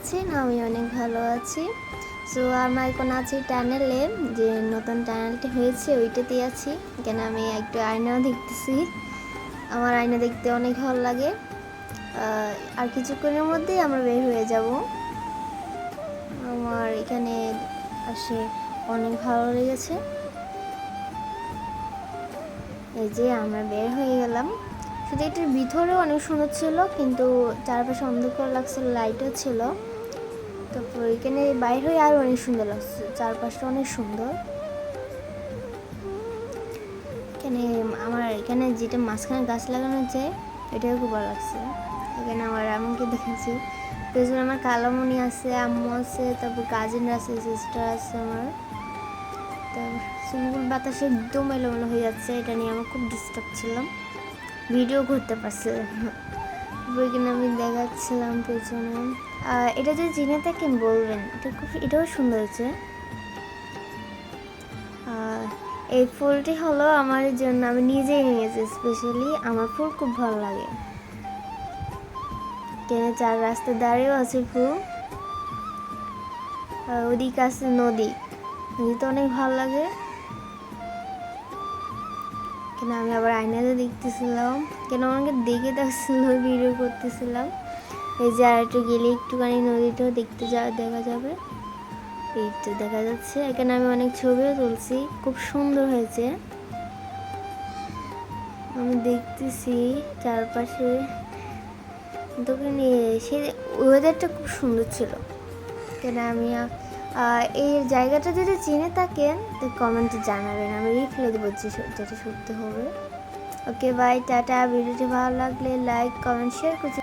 আছেন? আমি অনেক ভালো আছি। সো আমার এখন আছি টানেলে, যে নতুন টানেলটি হয়েছে ওইটাতেই আছি। কেন আমি একটু আয়নাও দেখতেছি, আমার আয়না দেখতে অনেক ভালো লাগে। আর কিছুক্ষণের মধ্যেই আমরা বের হয়ে যাব। আমার এখানে আসে অনেক ভালো লেগেছে। এই যে আমরা বের হয়ে গেলাম। শুধু এটার ভিতরেও অনেক সুন্দর ছিল, কিন্তু চারপাশে অন্ধকার লাগছিল, লাইটও ছিল। তারপর এখানে বাইর হয়ে আরও অনেক সুন্দর লাগছে, চারপাশটা অনেক সুন্দর। এখানে আমার এখানে যেটা মাঝখানে গাছ লাগানো হচ্ছে এটাও খুব ভালো লাগছে। এখানে আমার এমনকি দেখেছি পেছনে আমার কালামণি আছে, আম্মু আছে, তারপর কাজিনরা আছে, সিস্টার আছে আমার। তারপর চুলগুলো বাতাসে একদম এলোমেলো হয়ে যাচ্ছে, এটা নিয়ে আমার খুব ডিস্টার্ব ছিলাম, ভিডিও করতে পারছে। এখানে আমি দেখাচ্ছিলাম পেছনে। এটা যদি চিনে থাকেন বলবেন, এটাও সুন্দর হয়েছে। এই ফুলটি হলো আমার জন্য, আমি নিজেই নিয়েছি স্পেশালি, আমার ফুল খুব ভালো লাগে। ট্রেনে চার রাস্তা দাঁড়িয়েও আছে ফুল। ওদিকে আছে নদী, নদীতে অনেক ভালো লাগে। কেন আমি আবার আয়নাতে দেখতেছিলাম, কেন আমাকে দেখে দেখছিল, ভিডিও করতেছিলাম। এই যে আর একটু গেলে একটুখানি নদীটাও দেখা যাবে, এই তো দেখা যাচ্ছে। এখানে আমি অনেক ছবিও তুলছি, খুব সুন্দর হয়েছে। আমি দেখতেছি চারপাশে দোকানে, সে ওয়েদারটা খুব সুন্দর ছিল। কেন আমি এই জায়গাটা যদি চিনে থাকেন তো কমেন্টে জানাবেন, আমি রিপ্লাই দেবো যেটা সত্যি হবে। Okay bye, tata. ভিডিওটি ভালো লাগলে লাইক, কমেন্ট, শেয়ার করতে